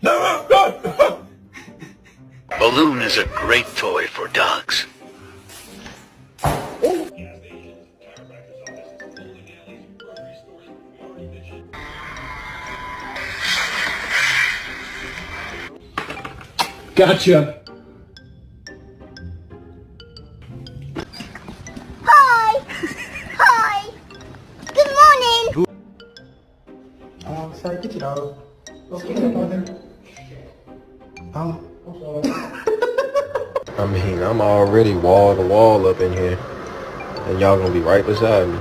Balloon is a great toy for dogs. Gotcha. Hi. Hi. Good morning. Sorry, get it out. Okay, father. I mean, I'm already wall to wall up in here, and y'all gonna be right beside me.